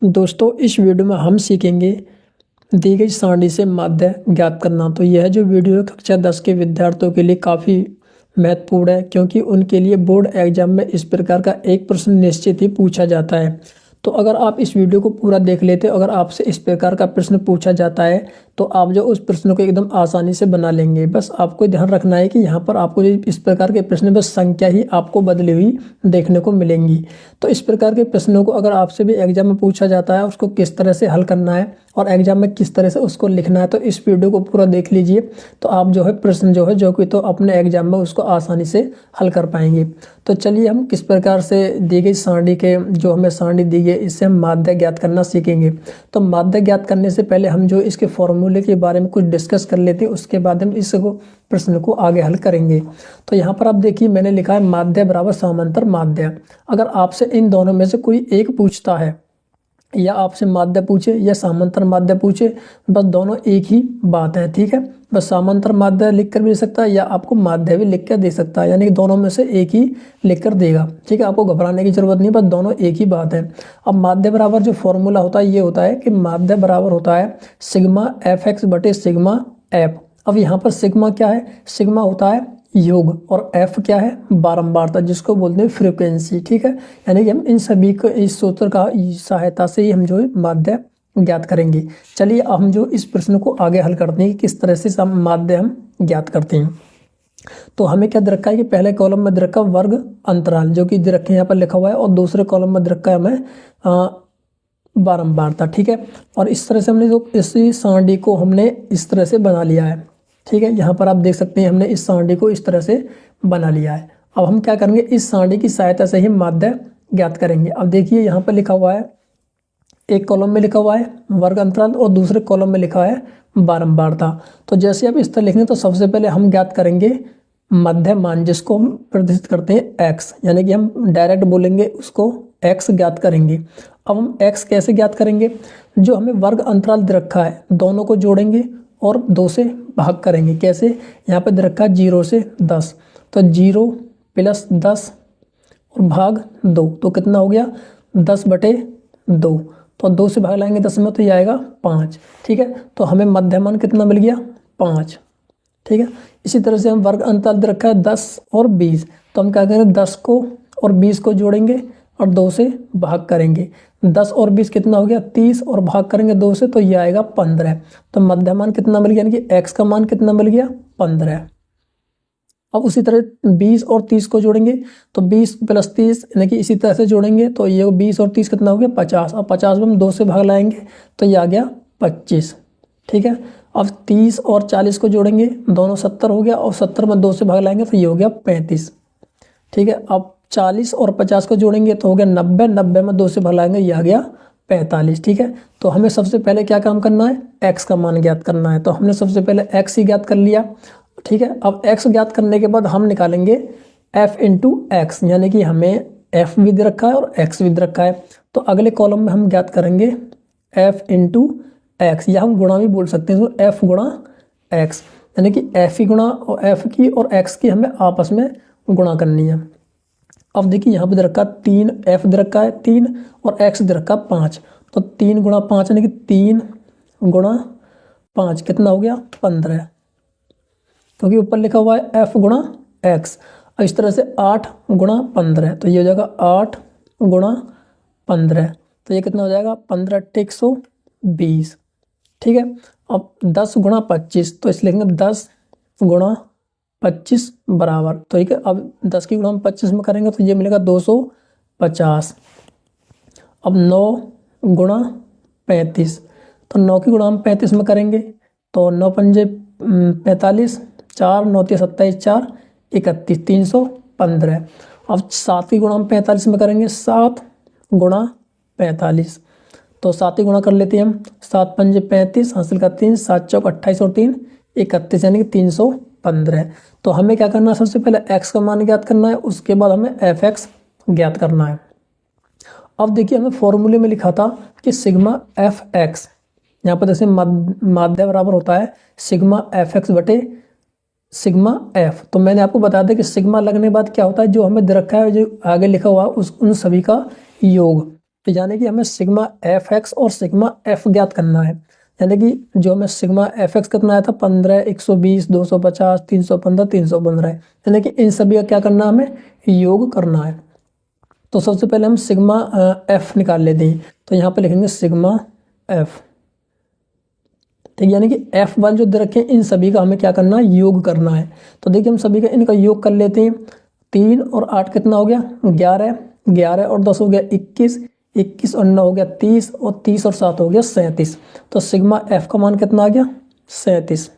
दोस्तों इस वीडियो में हम सीखेंगे दी गई सारणी से माध्य ज्ञात करना। तो यह जो वीडियो है कक्षा 10 के विद्यार्थियों के लिए काफ़ी महत्वपूर्ण है, क्योंकि उनके लिए बोर्ड एग्जाम में इस प्रकार का एक प्रश्न निश्चित ही पूछा जाता है। तो अगर आप इस वीडियो को पूरा देख लेते, अगर आपसे इस प्रकार का प्रश्न पूछा जाता है तो आप जो उस प्रश्न को एकदम आसानी से बना लेंगे। बस आपको ध्यान रखना है कि यहाँ पर आपको जो इस प्रकार के प्रश्न बस संख्या ही आपको बदली हुई देखने को मिलेंगी। तो इस प्रकार के प्रश्नों को अगर आपसे भी एग्जाम में पूछा जाता है, उसको किस तरह से हल करना है और एग्जाम में किस तरह से उसको लिखना है, तो इस वीडियो को पूरा देख लीजिए। तो आप जो है प्रश्न जो कि तो अपने एग्जाम में उसको आसानी से हल कर पाएंगे। तो चलिए हम किस प्रकार से दी गई सारणी के जो हमें सारणी दी गई इससे हम माध्य ज्ञात करना सीखेंगे। तो माध्य ज्ञात करने से पहले हम जो इसके फॉर्मूले के बारे में कुछ डिस्कस कर लेते हैं, उसके बाद हम इस प्रश्न को आगे हल करेंगे। तो यहाँ पर आप देखिए मैंने लिखा है माध्य बराबर समांतर माध्य। अगर आपसे इन दोनों में से कोई एक पूछता है, या आपसे माध्य पूछे या समांतर माध्य पूछे, बस दोनों एक ही बात है, ठीक है। बस समांतर माध्य लिख कर भी दे सकता है या आपको माध्य भी लिख कर दे सकता है, यानी कि दोनों में से एक ही लिख कर देगा, ठीक है। आपको घबराने की जरूरत नहीं, बस दोनों एक ही बात है। अब माध्य बराबर जो फॉर्मूला होता है ये होता है कि माध्य बराबर होता है सिग्मा एफ एक्स बटे सिग्मा एफ। अब यहाँ पर सिग्मा क्या है? सिग्मा होता है योग और एफ क्या है? बारंबारता, जिसको बोलते हैं फ्रीक्वेंसी, ठीक है। यानी कि हम इन सभी को इस सूत्र का सहायता से ही हम जो है माध्य ज्ञात करेंगे। चलिए अब हम जो इस प्रश्न को आगे हल करते हैं कि किस तरह से माध्य हम ज्ञात करते हैं। तो हमें क्या दे रखा है कि पहले कॉलम में दे रखा वर्ग अंतराल जो कि दे रखे यहाँ पर लिखा हुआ है, और दूसरे कॉलम में दे रखा है हमें बारंबारता, ठीक है। और इस तरह से हमने जो इसी सारणी को हमने इस तरह से बना लिया है, ठीक है। यहाँ पर आप देख सकते हैं हमने इस सारणी को इस तरह से बना लिया है। अब हम क्या करेंगे, इस सारणी की सहायता से ही माध्य ज्ञात करेंगे। अब देखिए यहाँ पर लिखा हुआ है, एक कॉलम में लिखा हुआ है वर्ग अंतराल और दूसरे कॉलम में लिखा है बारंबारता। तो जैसे आप इस तरह लिखेंगे तो सबसे पहले हम ज्ञात करेंगे मध्य मान, जिसको हम प्रदर्शित करते हैं एक्स, यानी कि हम डायरेक्ट बोलेंगे उसको एक्स ज्ञात करेंगे। अब हम एक्स कैसे ज्ञात करेंगे? जो हमें वर्ग अंतराल दे रखा है दोनों को जोड़ेंगे और 2 से भाग करेंगे। कैसे? यहाँ पे दे रखा है 0 से 10, तो 0 + 10 और भाग 2, तो कितना हो गया 10/2। तो 2 से भाग लाएंगे 10 में तो ये आएगा 5, ठीक है। तो हमें मध्यमान कितना मिल गया? 5, ठीक है। इसी तरह से हम वर्ग अंतराल दे रखा है 10 और 20, तो हम क्या करेंगे 10 को और 20 को जोड़ेंगे और 2 से भाग करेंगे। 10 और 20 कितना हो गया? 30, और भाग करेंगे 2 से तो ये आएगा 15। तो मध्यमान कितना मिल गया, यानी कि एक्स का मान कितना मिल गया? 15। अब उसी तरह 20 और 30 को जोड़ेंगे तो 20 + 30 यानी कि इसी तरह से जोड़ेंगे तो ये 20 और 30 कितना हो गया? 50। अब 50 में हम 2 से भाग लाएंगे तो ये आ गया 25, ठीक है। अब 30 और 40 को जोड़ेंगे, दोनों 70 हो गया, और 70 में 2 से भाग लाएंगे तो ये हो गया 35, ठीक है। अब 40 और 50 को जोड़ेंगे तो हो गया 90, 90 में 2 से भाग लाएंगे ये आ गया 45, ठीक है। तो हमें सबसे पहले क्या काम करना है? एक्स का मान ज्ञात करना है। तो हमने सबसे पहले एक्स ही ज्ञात कर लिया, ठीक है। अब एक्स ज्ञात करने के बाद हम निकालेंगे एफ इंटू एक्स, यानी कि हमें एफ भी दे रखा है और एक्स भी दे रखा है। तो अगले कॉलम में हम ज्ञात करेंगे एफ इंटू एक्स, या हम गुणा भी बोल सकते हैं, तो एफ गुणा एक्स, यानी कि एफ ही गुणा और एफ की और एक्स की हमें आपस में गुणा करनी है। अब देखिए यहाँ पे दे रखा 3, एफ दे रखा है 3 और एक्स दे रखा 5, तो 3 गुणा 5 यानी कि 3 गुणा 5 कितना हो गया? 15, क्योंकि ऊपर लिखा हुआ है एफ गुणा एक्स। इस तरह से 8 गुणा 15, तो ये हो जाएगा 8 गुणा 15, तो ये कितना हो जाएगा? 15 × 120, ठीक है। अब 10 गुणा 25, तो इसलिए लिखेंगे 10 गुणा 25 बराबर, तो ठीक है। अब 10 की गुणा हम 25 में करेंगे तो ये मिलेगा 250। अब 9 गुणा 35, तो 9 की गुणा हम 35 में करेंगे तो 9 पंजे 45, 4 9 × 27, 4 31, 315। अब 7 की गुणा हम 45 में करेंगे, 7 गुणा 45, तो 7 ही गुणा कर लेते हैं हम, 7 पंजे 35, हासिल का 3, 7 चौक 28 और 3 31, यानी कि 315। तो हमें क्या करना है? सबसे पहले एक्स का मान ज्ञात करना है, उसके बाद हमें एफ एक्स ज्ञात करना है। अब देखिए हमें फॉर्मूले में लिखा था कि सिग्मा एफ एक्स, यहाँ पर जैसे माध्य बराबर होता है सिग्मा एफ एक्स बटे सिग्मा एफ। तो मैंने आपको बता दिया कि सिग्मा लगने के बाद क्या होता है, जो हमें दे रखा है जो आगे लिखा हुआ उन सभी का योग, तो यानी कि हमें सिग्मा एफ एक्स और सिग्मा एफ ज्ञात करना है। यानी कि जो हमें सिग्मा एफ एक्स कितना आया था 15, 120, 250, 315, 315, यानी कि इन सभी का क्या करना है, हमें योग करना है। तो सबसे पहले हम सिग्मा एफ निकाल लेते हैं। तो यहाँ पे लिखेंगे सिग्मा एफ, ठीक, यानी कि एफ वाले जो दे रखे हैं इन सभी का हमें क्या करना है, योग करना है। तो देखिए हम सभी का इनका योग कर लेते हैं। 3 और 8 कितना हो गया 11, 11 और 10 हो गया 21, 21 और 9 हो गया 30, और 30 और 7 हो गया 37। तो सिग्मा एफ का मान कितना आ गया 37।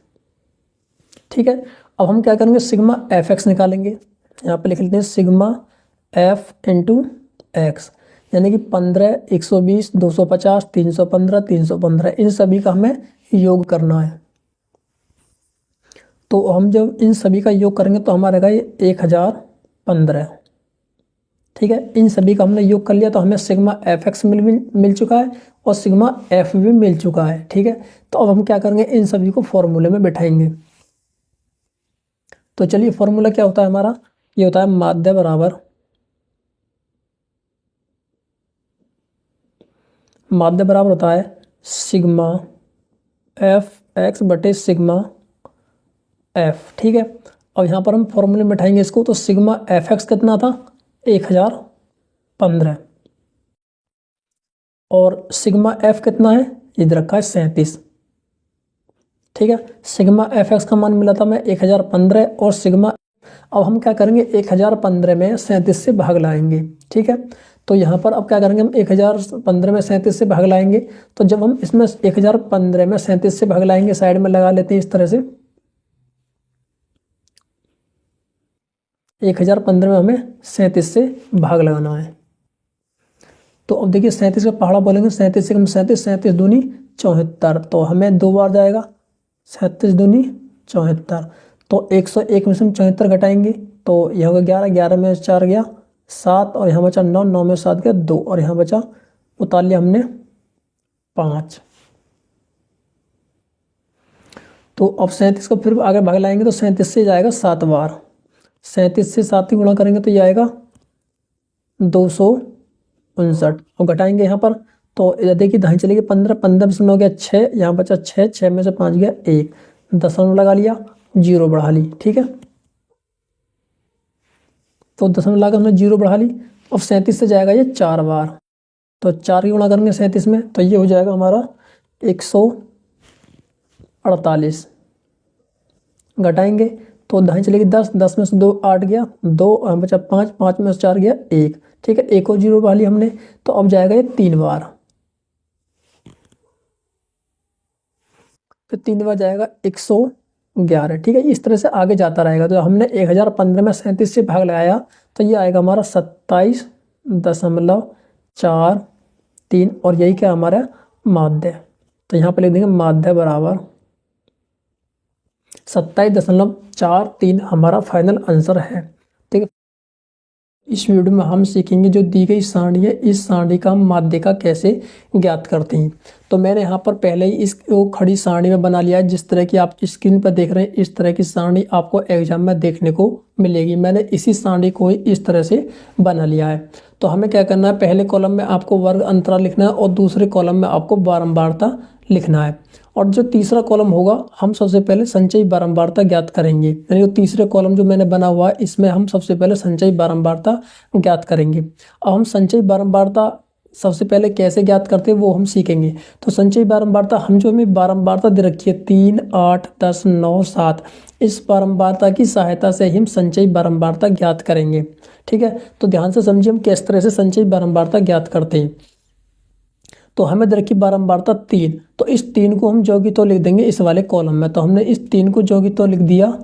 ठीक है, अब हम क्या करेंगे सिग्मा एफ एक्स निकालेंगे। यहाँ पे लिख लेते हैं सिग्मा एफ इंटू एक्स, यानी कि 15, 120, 250, 315, 315, इन सभी का हमें योग करना है। तो हम जब इन सभी का योग करेंगे तो हमारा रहेगा ये 1015। ठीक है, इन सभी का हमने योग कर लिया तो हमें सिग्मा एफ एक्स मिल चुका है और सिग्मा एफ भी मिल चुका है। ठीक है, तो अब हम क्या करेंगे इन सभी को फॉर्मूले में बिठाएंगे। तो चलिए फॉर्मूला क्या होता है हमारा, ये होता है माध्य बराबर होता है सिग्मा एफ एक्स बटे सिग्मा एफ। ठीक है, अब यहाँ पर हम फॉर्मूले में बैठाएंगे इसको। तो सिग्मा एफ एक्स कितना था 1015, और सिग्मा एफ कितना है इधर रखा है 37। ठीक है, सिग्मा एफ एक्स का मान मिला था मैं 1015 और सिग्मा, अब हम क्या करेंगे 1015 में 37 से भाग लाएंगे। ठीक है, तो यहाँ पर अब क्या करेंगे हम 1015 में 37 से भाग लाएंगे। तो जब हम इसमें 1015 में 37 से भाग लाएंगे, साइड में लगा लेते हैं इस तरह से, 1015 में हमें 37 से भाग लगाना है। तो अब देखिए 37 का पहाड़ा बोलेंगे, 37 से हम 37, 37 दूनी 74, तो हमें 2 बार जाएगा 37 दूनी 74। तो 101 में से हम 74 घटाएंगे तो यह होगा 11, 11 में 4 गया 7, और यहाँ बचा 9, 9 में 7 गया 2, और यहाँ बचा उतार लिया हमने 5। तो अब 37 को फिर आगे भाग लाएंगे तो 37 से जाएगा 7 बार, 37 से 7 ही गुणा करेंगे तो ये आएगा 259, और घटाएंगे यहाँ पर तो देखिए दाएं चलेगी 15, 15 में से 9 गया 6, यहाँ बचा 6, 6 में से 5 गया 1, दशमलव लगा लिया, 0 बढ़ा ली। ठीक है, तो दशमलव लगा हमने 0 बढ़ा ली। अब 37 से जाएगा ये 4 बार, तो 4 की गुणा करेंगे 37 में तो ये हो जाएगा हमारा 148, घटाएंगे तो दाएं चलेगी 10, 10 में से 2 8 गया 2, यहाँ बचा 5, 5 में से 4 गया 1। ठीक है, एक और 0 बढ़ा लिया हमने, तो अब जाएगा ये 3 बार, फिर 3 बार जाएगा 111। ठीक है, इस तरह से आगे जाता रहेगा। तो हमने 1015 में 37 से भाग लगाया तो ये आएगा हमारा 27.43, और यही क्या हमारा माध्य। तो यहाँ पे लिख देंगे माध्य बराबर 27.43 हमारा फाइनल आंसर है। ठीक है, इस वीडियो में हम सीखेंगे जो दी गई सारणी है, इस सारणी का माध्य का कैसे ज्ञात करते हैं। तो मैंने यहाँ पर पहले ही इसको खड़ी सारणी में बना लिया है, जिस तरह की आप स्क्रीन पर देख रहे हैं इस तरह की सारणी आपको एग्जाम में देखने को मिलेगी। मैंने इसी सारणी को ही इस तरह से बना लिया है। तो हमें क्या करना है, पहले कॉलम में आपको वर्ग अंतराल लिखना है और दूसरे कॉलम में आपको बारंबारता लिखना है, और जो तीसरा कॉलम होगा हम सबसे पहले संचयी बारंबारता ज्ञात करेंगे। यानी जो तीसरे कॉलम जो मैंने बना हुआ है इसमें हम सबसे पहले संचयी बारंबारता ज्ञात करेंगे। अब हम संचयी बारंबारता सबसे पहले कैसे ज्ञात करते हैं वो हम सीखेंगे। तो संचयी बारंबारता हम जो हमें बारंबारता दे रखी है 3, 8, 10, 9, 7, इस बारंबारता की सहायता से ही हम संचयी बारंबारता ज्ञात करेंगे। ठीक है, तो ध्यान से समझिए हम किस तरह से संचयी बारंबारता ज्ञात करते हैं। तो हमें दे रखी बारंबारता 3, तो इस 3 को हम जोगी तो लिख देंगे इस वाले कॉलम में। तो हमने इस 3 को जोगी तो लिख दिया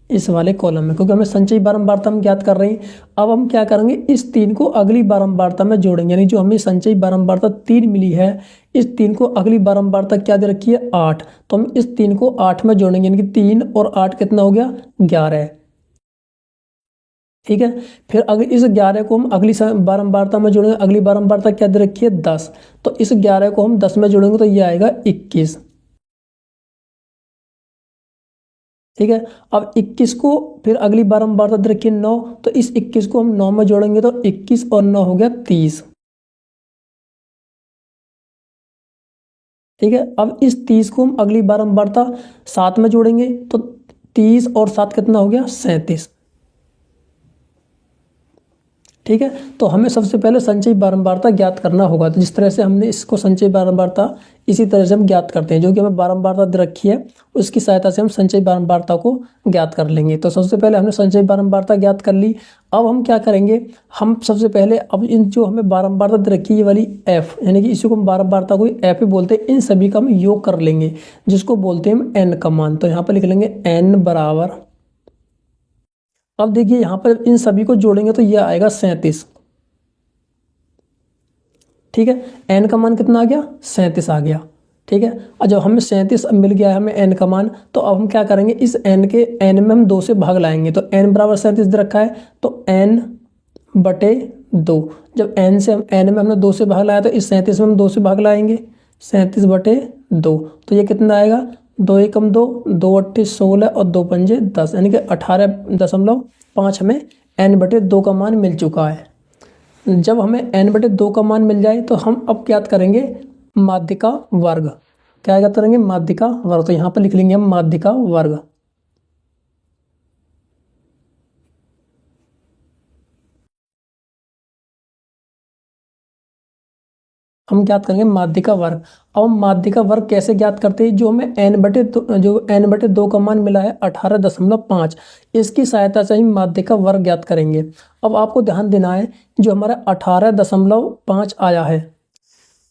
इस वाले कॉलम में, क्योंकि हमें संचयी बारंबारता हम ज्ञात कर रहे हैं। अब हम क्या करेंगे इस 3 को अगली बारंबारता में जोड़ेंगे, यानी जो हमें संचयी बारंबारता 3 मिली है इस 3 को अगली बारंबारता क्या दे रखी है 8, तो हम इस 3 को 8 में जोड़ेंगे, यानी कि 3 और 8 कितना हो गया 11। ठीक है, फिर अगर इस 11 को हम अगली बारंबारता में जोड़ेंगे, अगली बारंबारता क्या दे रखी है 10, तो इस 11 को हम 10 में जोड़ेंगे तो ये आएगा 21। ठीक है। अब 21 को फिर अगली बारंबारता दे रखी है 9, तो इस 21 को हम 9 में जोड़ेंगे तो 21 और 9 हो गया 30। ठीक है। अब इस 30 को हम अगली बारंबारता 7 में जोड़ेंगे तो 30 और 7 कितना हो गया 37। ठीक है। तो हमें सबसे पहले संचयी बारंबारता ज्ञात करना होगा। तो जिस तरह से हमने इसको संचयी बारंबारता इसी तरह से हम ज्ञात करते हैं, जो कि हमें बारंबारता दे रखी है उसकी सहायता से हम संचयी बारंबारता को ज्ञात कर लेंगे। तो सबसे पहले हमने संचयी बारंबारता ज्ञात कर ली। अब हम क्या करेंगे, हम सबसे पहले अब इन जो हमें बारंबारता दे रखी है ये वाली एफ, यानी कि इसी को हम बारंबारता को एफ ही बोलते हैं, इन सभी का हम योग कर लेंगे जिसको बोलते हैं हम एन का मान। तो यहाँ पर लिख लेंगे एन बराबर, अब देखिए यहाँ पर इन सभी को जोड़ेंगे तो यह आएगा 37। ठीक है। एन का मान कितना आ गया 37 आ गया। ठीक है। और जब हमें 37 मिल गया है हमें एन का मान, तो अब हम क्या करेंगे, इस एन के एन में हम 2 से भाग लाएंगे। तो एन बराबर 37 दे रखा है तो एन बटे 2। जब एन से एन में हमने 2 से भाग लाया तो इस 37 में हम 2 से भाग लाएंगे, 37 बटे 2। तो ये कितना आएगा 2 एकम 2, 2 अट्ठे 16 और 2 पंजे 10, यानी कि 18.5 हमें एन बटे 2 का मान मिल चुका है। जब हमें एन बटे 2 का मान मिल जाए तो हम अब ज्ञात करेंगे माध्य का वर्ग। क्या ज्ञात करेंगे, माध्य का वर्ग। तो यहाँ पर लिख लेंगे हम माध्य का वर्ग। हम ज्ञात करेंगे माध्य का वर्ग। अब हम माध्य का वर्ग कैसे ज्ञात करते हैं, जो हमें एन बटे 2 का मान मिला है 18.5, इसकी सहायता से हम माध्य का वर्ग ज्ञात करेंगे। अब आपको ध्यान देना है, जो हमारा 18.5 आया है,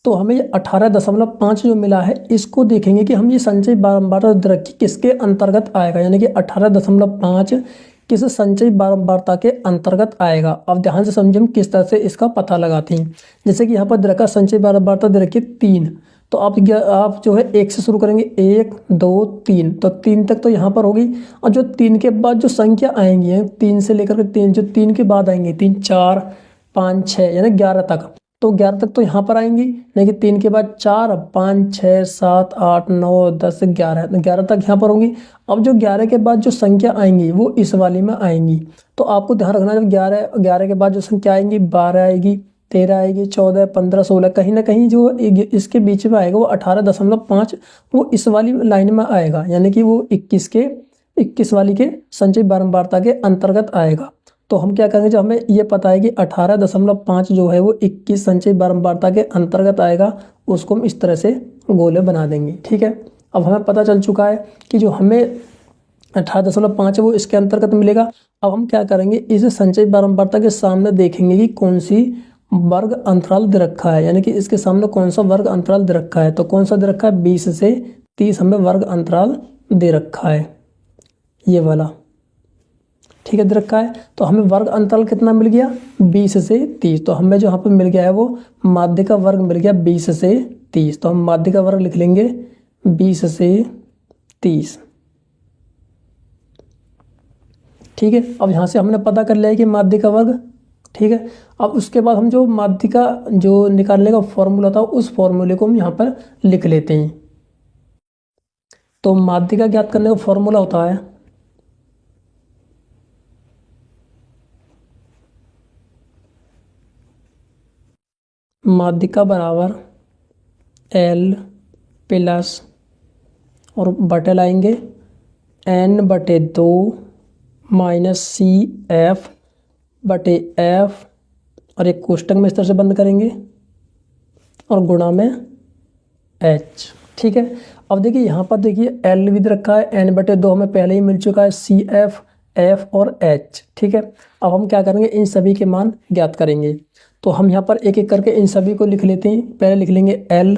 तो हमें ये 18.5 जो मिला है इसको देखेंगे कि हम ये संचयी बारंबारता दे रखी किसके अंतर्गत आएगा, यानी कि 18.5 किस संचयी बारंबारता के अंतर्गत आएगा। अब ध्यान से समझिए हम किस तरह से इसका पता लगाते हैं। जैसे कि यहाँ पर दे रखा संचयी बारंबारता दे रखी 3, तो आप जो है 1 से शुरू करेंगे, 1 2 3, तो 3 तक तो यहाँ पर होगी। और जो 3 के बाद जो संख्या आएंगी 3 से लेकर के 3, जो 3 के बाद आएंगे 3 4 5 6 यानी 11 तक, तो 11 तक तो यहाँ पर आएंगी, लेकिन 3 के बाद 4 5 6 7 8 9 10 11, तो 11 तक यहाँ पर होंगी। अब जो 11 के बाद जो संख्या आएंगी वो इस वाली में आएंगी। तो आपको ध्यान रखना, जब 11 के बाद जो संख्या आएंगी 12 आएगी, 13 आएगी, 14 15 16, कहीं ना कहीं जो इसके बीच में आएगा वो 18.5 वो इस वाली लाइन में आएगा, यानी कि वो 21 वाली के संचयी बारंबारता के अंतर्गत आएगा। तो हम क्या करेंगे, जब हमें ये पता है कि 18.5 जो है वो 21 संचयी बारंबारता के अंतर्गत आएगा, उसको हम इस तरह से गोले बना देंगे। ठीक है। अब हमें पता चल चुका है कि जो हमें 18.5 है वो इसके अंतर्गत मिलेगा। अब हम क्या करेंगे, इस संचयी बारंबारता के सामने देखेंगे कि कौन सी वर्ग अंतराल दे रखा है, यानी कि इसके सामने कौन सा वर्ग अंतराल दे रखा है। तो कौन सा दे रखा है, 20 से 30 हमें वर्ग अंतराल दे रखा है, ये वाला। ठीक है, दे रखा है। तो हमें वर्ग अंतराल कितना मिल गया, 20 से 30। तो हमें जो यहाँ पर मिल गया है वो माध्य का वर्ग मिल गया 20 से 30। तो हम माध्य का वर्ग लिख लेंगे 20 से 30। ठीक है। अब यहाँ से हमने पता कर लिया है कि माध्य का वर्ग। ठीक है। अब उसके बाद हम जो माध्य का जो निकालने का फॉर्मूला था उस फॉर्मूले को हम यहाँ पर लिख लेते हैं। तो माध्य का ज्ञात करने का फॉर्मूला होता है माध्यिका बराबर L प्लस और बटे लाएंगे N/2 माइनस CF बटे F, और एक कोष्टक में इस तरह से बंद करेंगे और गुणा में H। ठीक है। अब देखिए यहाँ पर देखिए L भी रखा है, N/2 हमें पहले ही मिल चुका है, CF F और H। ठीक है। अब हम क्या करेंगे, इन सभी के मान ज्ञात करेंगे। तो हम यहाँ पर एक एक करके इन सभी को लिख लेते हैं। पहले लिख लेंगे L,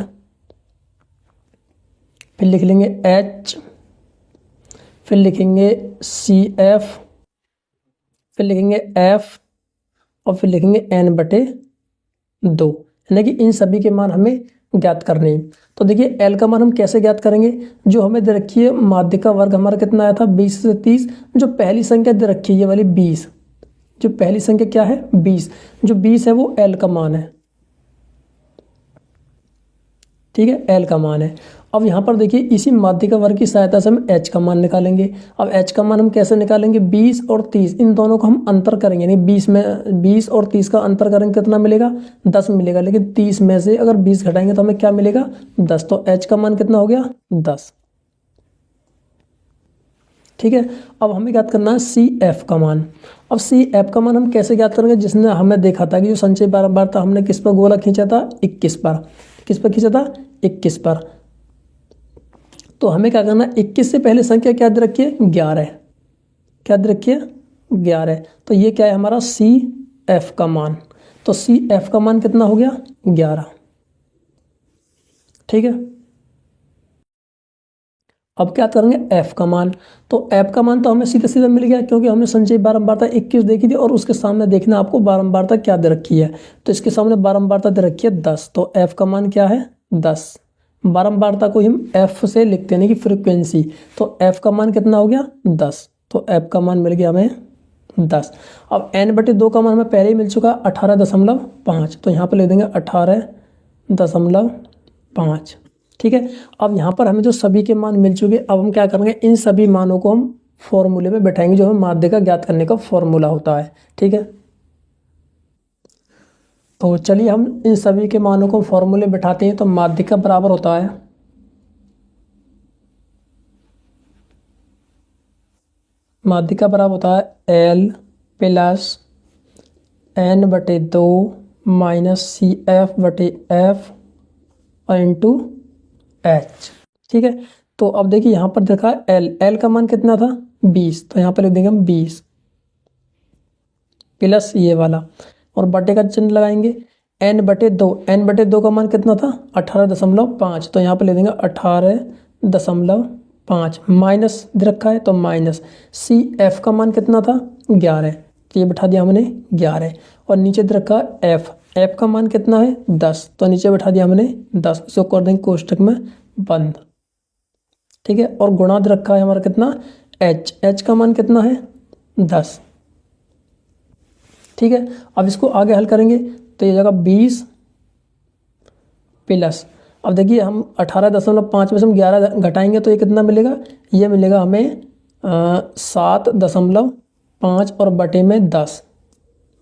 फिर लिख लेंगे H, फिर लिखेंगे CF, फिर लिखेंगे F और फिर लिखेंगे N/2, यानी कि इन सभी के मान हमें ज्ञात करने हैं। तो देखिए L का मान हम कैसे ज्ञात करेंगे, जो हमें दे रखी है माध्य का वर्ग हमारा कितना आया था 20 से 30, जो पहली संख्या दे रखी है ये वाली 20, जो पहली संख्या क्या है 20, जो 20 है वो L का मान है। ठीक है, L का मान है। अब यहाँ पर देखिए इसी माध्यिका वर्ग की सहायता से हम h का मान निकालेंगे। अब h का मान हम कैसे निकालेंगे, 20 और 30 इन दोनों को हम अंतर करेंगे, यानी 20 और 30 का अंतर करेंगे कितना मिलेगा, 10 मिलेगा। लेकिन 30 में से अगर 20 घटाएंगे तो हमें क्या मिलेगा, 10। तो h का मान कितना हो गया, 10। ठीक है, अब हमें ज्ञात करना है CF का मान। अब CF का मान हम कैसे ज्ञात करेंगे, जिसने हमें देखा था कि जो संचयी बारंबारता हमने किस पर गोला खींचा था, 21 पर। किस पर खींचा था, 21 पर। तो हमें क्या करना है, 21 से पहले संख्या क्या दे रखी है, 11। क्या दे रखी है, 11। तो ये क्या है हमारा CF का मान। तो CF का मान कितना हो गया, 11। ठीक है, अब क्या करेंगे, F का मान। तो F का मान तो हमें सीधा सीधा मिल गया, क्योंकि हमने संचयी बारंबारता 21 देखी थी और उसके सामने देखना आपको बारंबारता क्या दे रखी है। तो इसके सामने बारंबारता दे रखी है 10। तो F का मान क्या है, 10। बारंबारता को हम F से लिखते हैं कि फ्रिक्वेंसी। तो F का मान कितना हो गया, 10। तो F का मान मिल गया हमें 10। अब n/2 का मान हमें पहले ही मिल चुका 18.5। तो यहाँ पर लिख देंगे 18.5। ठीक है, अब यहाँ पर हमें जो सभी के मान मिल चुके, अब हम क्या करेंगे, इन सभी मानों को हम फॉर्मूले में बैठाएंगे, जो हमें माध्यिका ज्ञात करने का फॉर्मूला होता है। ठीक है, तो चलिए हम इन सभी के मानों को फॉर्मूले बैठाते हैं। तो माध्यिका बराबर होता है, माध्यिका बराबर होता है L plus n/2 minus CF/F और इंटू H। ठीक है, तो अब देखिए यहाँ पर देखा L का मान कितना था, 20। तो यहाँ पर लिख देंगे हम 20 प्लस ये वाला और बटे का चिन्ह लगाएंगे, n/2 का मान कितना था, 18.5। तो यहाँ पर लिख देंगे 18.5 माइनस दे रखा है, तो माइनस CF का मान कितना था, 11। तो ये बैठा दिया हमने 11 और नीचे दे रखा F का मान कितना है, 10। तो नीचे बैठा दिया हमने 10। इसको कर देंगे कोष्टक में बंद। ठीक है, और गुणा दे रखा है हमारा कितना, H का मान कितना है, 10। ठीक है, अब इसको आगे हल करेंगे तो ये जगह 20 प्लस, अब देखिए हम 18.5 में से हम 11 घटाएंगे तो ये कितना मिलेगा, ये मिलेगा हमें 7.5 और बटे में 10।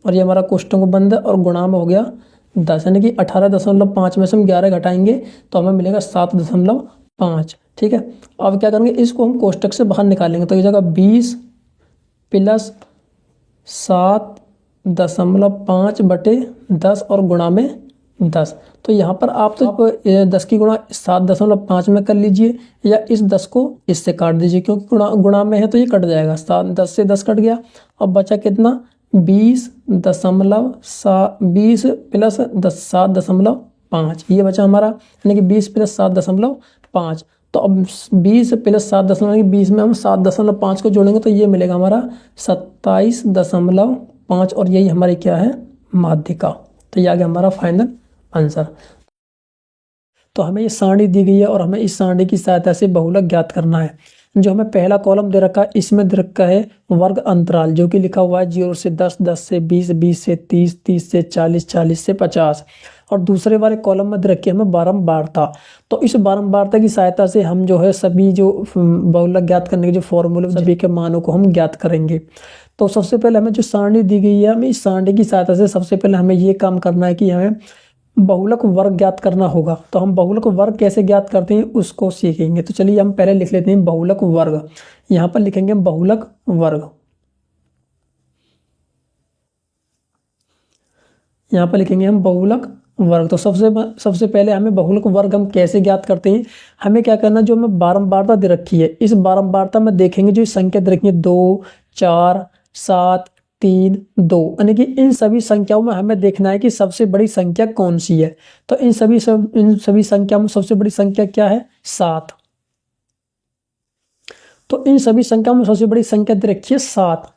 और ये हमारा कोष्टक बंद है और गुणा में हो गया 10, यानी कि 18.5 में से हम 11 घटाएंगे तो हमें मिलेगा 7.5। ठीक है, अब क्या करेंगे, इसको हम कोष्टक से बाहर निकालेंगे। तो ये जगह 20 प्लस 7.5 बटे 10 और गुणा में 10। तो यहाँ पर आप तो 10 की गुणा 7.5 में कर लीजिए, या इस 10 को इससे काट दीजिए, क्योंकि गुणा में है तो ये कट जाएगा। 10 से 10 कट गया, अब बचा कितना, 20 प्लस 7.5, ये बचा हमारा, यानी कि 20 प्लस 7.5। तो अब 20 प्लस 7.20 में हम 7.5 को जोड़ेंगे तो ये मिलेगा हमारा 27.5 और यही हमारी क्या है, माध्यिका। तो ये आ गया हमारा फाइनल आंसर। तो हमें ये सारणी दी गई है और हमें इस सारणी की सहायता से बहुलक ज्ञात करना है। जो हमें पहला कॉलम दे रखा है, इसमें दे रखा है वर्ग अंतराल, जो कि लिखा हुआ है 0 से 10, 10 से 20, 20 से 30, 30 से 40, 40 से 50। और दूसरे वाले कॉलम में दे रखी है हमें बारंबारता। तो इस बारंबारता की सहायता से हम जो है सभी जो बहुलक ज्ञात करने के जो फॉर्मूले, सभी के मानों को हम ज्ञात करेंगे। तो सबसे पहले हमें जो सारणी दी गई है, हमें इस सारणी की सहायता से सबसे पहले हमें ये काम करना है कि हमें बहुलक वर्ग ज्ञात करना होगा। तो हम बहुलक वर्ग कैसे ज्ञात करते हैं उसको सीखेंगे। तो चलिए हम पहले लिख लेते हैं बहुलक वर्ग। यहाँ पर लिखेंगे हम बहुलक वर्ग, यहाँ पर लिखेंगे हम बहुलक वर्ग। तो सबसे पहले हमें बहुलक वर्ग हम कैसे ज्ञात करते हैं, हमें क्या करना, जो हमें बारंबारता दे रखी है, इस बारंबारता में देखेंगे जो संख्या दे रखी है 2, 4, 7, 3, 2, यानी कि इन सभी संख्याओं में हमें देखना है कि सबसे बड़ी संख्या कौन सी है। तो इन सभी संख्याओं में सबसे बड़ी संख्या क्या है, 7। तो इन सभी संख्याओं में सबसे बड़ी संख्या दे रखी है 7।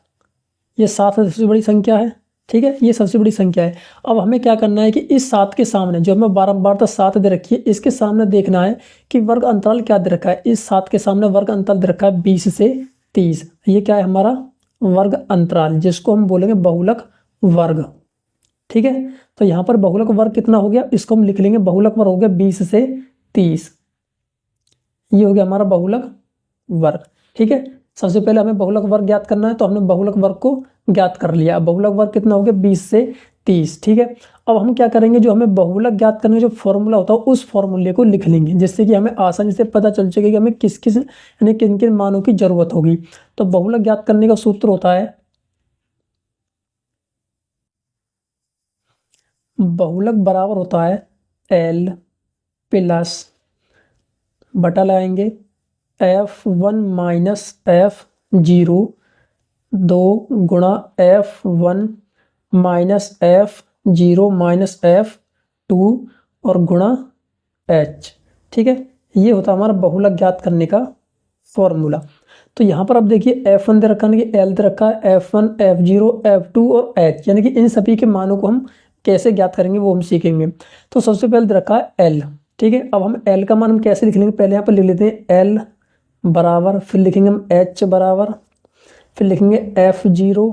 ये 7 सबसे बड़ी संख्या है। ठीक है, ये सबसे बड़ी संख्या है। अब हमें क्या करना है कि इस 7 के सामने जो हमें बारंबारता 7 दे रखी है, इसके सामने देखना है कि वर्ग अंतराल क्या दे रखा है। इस 7 के सामने वर्ग अंतराल दे रखा है 20 से 30। ये क्या है हमारा वर्ग अंतराल, जिसको हम बोलेंगे बहुलक वर्ग। ठीक है, तो यहाँ पर बहुलक वर्ग कितना हो गया, इसको हम लिख लेंगे बहुलक वर्ग हो गया 20 से 30। ये हो गया हमारा बहुलक वर्ग। ठीक है, सबसे पहले हमें बहुलक वर्ग ज्ञात करना है, तो हमने बहुलक वर्ग को ज्ञात कर लिया। अब बहुलक वर्ग कितना हो गया, 20 से 30। ठीक है, अब हम क्या करेंगे, जो हमें बहुलक ज्ञात करने का जो फॉर्मूला होता है उस फॉर्मूले को लिख लेंगे, जिससे कि हमें आसानी से पता चल सके कि हमें किस किस यानी किन किन मानों की जरूरत होगी। तो बहुलक ज्ञात करने का सूत्र होता है, बहुलक बराबर होता है L प्लस बटा लगाएंगे F1 माइनस F0 2 गुणा F1 minus F0 minus F2 और गुणा H। ठीक है, ये होता है हमारा बहुलक ज्ञात करने का फॉर्मूला। तो यहाँ पर अब देखिए F1 दे रखा है, L दे रखा है, F1 F0 F2 और H, यानी कि इन सभी के मानों को हम कैसे ज्ञात करेंगे वो हम सीखेंगे। तो सबसे पहले दे रखा है L। ठीक है, अब हम L का मान हम कैसे लिख लेंगे, पहले यहाँ पर लिख लेते हैं L बराबर, फिर लिखेंगे हम H बराबर, फिर लिखेंगे F0,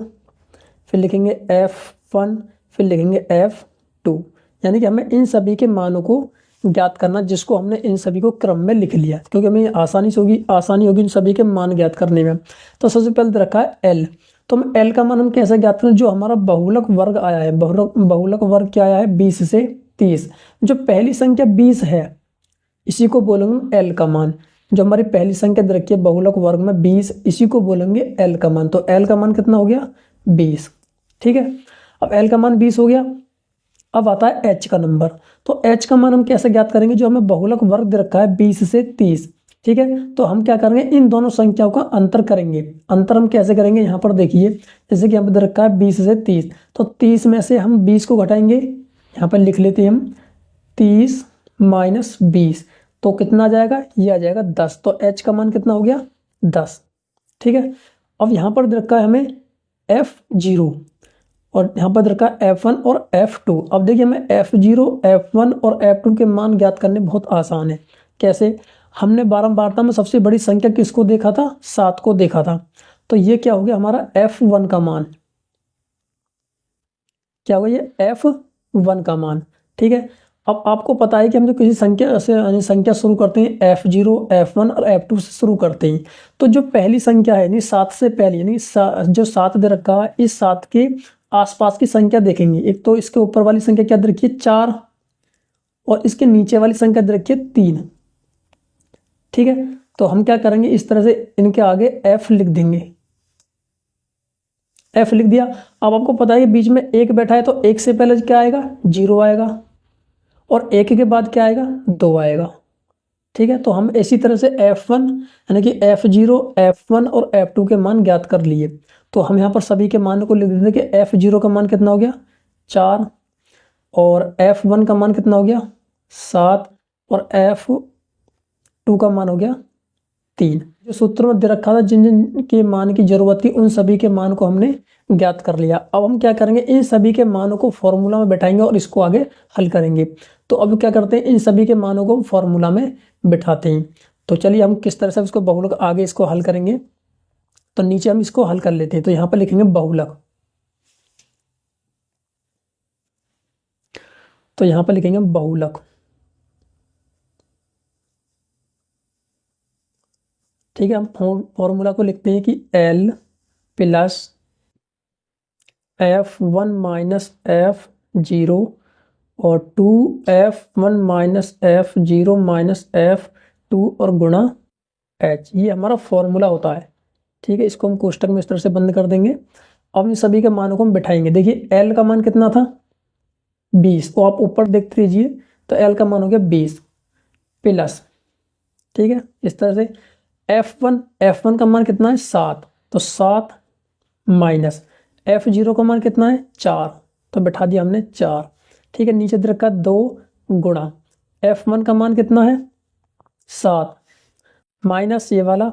फिर लिखेंगे F1, फिर लिखेंगे F2। यानी कि हमें इन सभी के मानों को ज्ञात करना, जिसको हमने इन सभी को क्रम में लिख लिया, क्योंकि हमें आसानी होगी इन सभी के मान ज्ञात करने में। तो सबसे पहले रखा है L, तो हम L का मान हम कैसे ज्ञात करें, जो हमारा बहुलक वर्ग आया है, बहुलक वर्ग क्या आया है 20 से 30। जो पहली संख्या 20 है इसी को बोलेंगे L का मान। जो हमारी पहली संख्या दे रखी है बहुलक वर्ग में 20, इसी को बोलेंगे L का मान। तो L का मान कितना हो गया 20। ठीक है, अब L का मान 20 हो गया। अब आता है H का नंबर। तो H का मान हम कैसे ज्ञात करेंगे, जो हमें बहुलक वर्ग दे रखा है 20 से 30। ठीक है, तो हम क्या करेंगे, इन दोनों संख्याओं का अंतर करेंगे। अंतर हम कैसे करेंगे, यहाँ पर देखिए, जैसे कि यहाँ पर दे रखा है 20 से 30, तो 30 में से हम 20 को घटाएंगे, यहाँ पर लिख लेते हैं हम 30 माइनस 20, तो कितना आ जाएगा, ये आ जाएगा 10। तो H का मान कितना हो गया 10। ठीक है, अब यहाँ पर दे रखा है हमें F0 और यहाँ पर रखा है F1 और F2। अब देखिए हमें F0, F1 और F2 के मान ज्ञात करने बहुत आसान है। कैसे, हमने बारंबारता में सबसे बड़ी संख्या किसको देखा था, 7 को देखा था। तो ये क्या हो गया हमारा F1 का मान, क्या होगा ये F1 का मान। ठीक है, अब आपको पता है कि हम जो किसी संख्या से यानी संख्या शुरू करते हैं F0, F1 और F2 से शुरू करते हैं, तो जो पहली संख्या है यानी 7 से पहली, यानी जो 7 दे रखा है, इस 7 के आसपास की संख्या देखेंगे। एक तो इसके ऊपर वाली संख्या क्या दे रखी है 4, और इसके नीचे वाली संख्या दे रखी है 3। ठीक है, तो हम क्या करेंगे, इस तरह से इनके आगे F लिख देंगे। F लिख दिया। अब आपको पता है कि बीच में 1 बैठा है, तो 1 से पहले क्या आएगा 0 आएगा, और 1 के बाद क्या आएगा 2 आएगा। ठीक है, तो हम इसी तरह से F1 यानी कि F0, F1 और F2 के मान ज्ञात कर लिए। तो हम यहाँ पर सभी के मान को लिख देते हैं कि F0 का मान कितना हो गया 4, और F1 का मान कितना हो गया 7, और F2 का मान हो गया 3। जो सूत्र में दे रखा था जिन जिन के मान की जरूरत थी उन सभी के मान को हमने ज्ञात कर लिया। अब हम क्या करेंगे, इन सभी के मानों को फॉर्मूला में बैठाएंगे और इसको आगे हल करेंगे। तो अब क्या करते हैं, इन सभी के मानों को फॉर्मूला में बिठाते हैं। तो चलिए हम किस तरह से इसको बहुलक आगे इसको हल करेंगे। तो नीचे हम इसको हल कर लेते हैं। तो यहाँ पर लिखेंगे बहुलक, तो यहाँ पर लिखेंगे बहुलक। ठीक है, हम फॉर्मूला को लिखते हैं कि L plus F1 minus F0 और 2F1 minus F0 minus F2 और गुणा H, ये हमारा फॉर्मूला होता है। ठीक है, इसको हम कोष्टक में इस तरह से बंद कर देंगे। अब इन सभी के मानों को हम बिठाएंगे। देखिए L का मान कितना था 20, तो आप ऊपर देखते रहिए, तो L का मान हो गया 20 प्लस, ठीक है, इस तरह से F1 का मान कितना है 7, तो 7 माइनस F0 का मान कितना है 4, तो बैठा दिया हमने 4। ठीक है, नीचे दे रखा 2 गुणा F1 का मान कितना है 7 माइनस ये वाला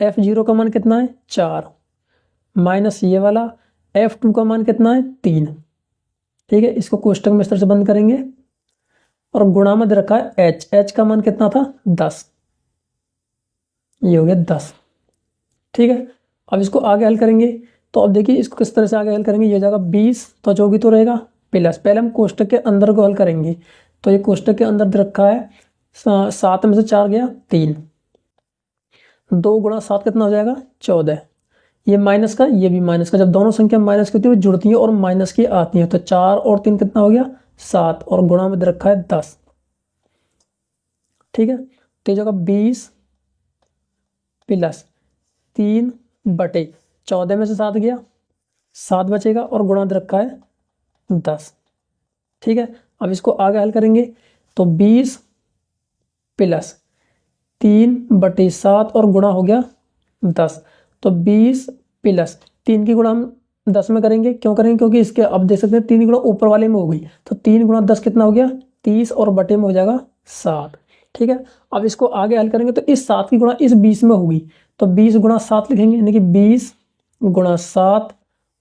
F0 का मान कितना है 4 माइनस ये वाला F2 का मान कितना है 3। ठीक है, इसको कोष्टक में इस तरह से बंद करेंगे और गुणा में दे रखा है H का मान कितना था 10, ये हो गया 10। ठीक है, अब इसको आगे हल करेंगे। तो अब देखिए इसको किस तरह से आगे हल करेंगे, ये जगह 20 तो जो भी तो रहेगा प्लस, पहले हम कोष्टक के अंदर को हल करेंगे। तो ये कोष्टक के अंदर दे रखा है 7 में से 4 गया 3, 2 गुणा 7 कितना हो जाएगा 14। ये माइनस का, ये भी माइनस का, जब दोनों संख्या माइनस की होती है वो जुड़ती है और माइनस की आती है, तो 4 और 3 कितना हो गया 7, और गुणा में दे रखा है 10। ठीक है, तो ये जगह 20 प्लस 3/14 में से 7 गया, 7 बचेगा और गुणा दे रखा है 10। ठीक है, अब इसको आगे हल करेंगे तो 20 प्लस 3/7 और गुणा हो गया 10, तो 20 प्लस 3 की गुणा हम 10 में करेंगे। क्यों करेंगे, क्योंकि इसके अब देख सकते हैं 3 की गुणा ऊपर वाले में हो गई, तो 3 गुणा 10 कितना हो गया 30 और बटे में हो जाएगा 7। ठीक है, अब इसको आगे हल करेंगे तो इस 7 की गुणा इस 20 में होगी, तो 20 गुणा 7 लिखेंगे, यानी कि 20 गुणा 7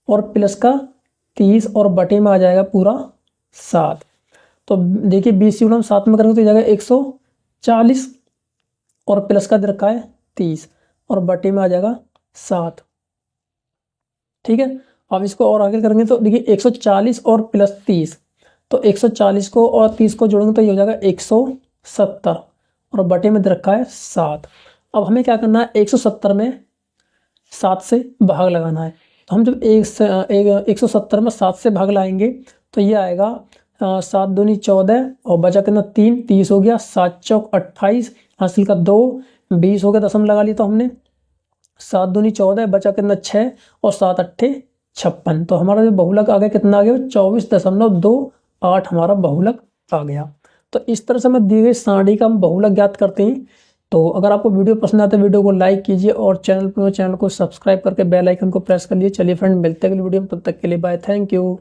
और प्लस का 30 और बटे में आ जाएगा पूरा 7। तो देखिए 20 की गुणा हम 7 में करेंगे तो जाएगा 140 और प्लस का दे रखा है 30 और बटे में आ जाएगा 7। ठीक है, अब इसको और आगे करेंगे तो देखिए 140 और प्लस 30, तो 140 को और 30 को जोड़ेंगे तो ये हो जाएगा 170 और बटे में दे रखा है 7। अब हमें क्या करना है, 170 में 7 से भाग लगाना है, तो हम जब 170 में 7 से भाग लाएंगे तो ये आएगा 7 दूनी 14 और बचा कितना 3, 30 हो गया, 7 चौक 28, हासिल का 2, 20 हो गया, दशम लगा लिया तो हमने, 7 दूनी 14 बचा कितना 6 और 7 अट्ठे 56, तो हमारा जो बहुलक आ गया कितना आ गया 24.28 हमारा बहुलक आ गया। तो इस तरह से मैं दी गई सारणी का हम बहुलक ज्ञात करते हैं। तो अगर आपको वीडियो पसंद आता है वीडियो को लाइक कीजिए और चैनल को सब्सक्राइब करके बेल आइकन को प्रेस कर लीजिए। चलिए फ्रेंड, मिलते हैं अगली वीडियो में, तब तक के लिए बाय, थैंक यू।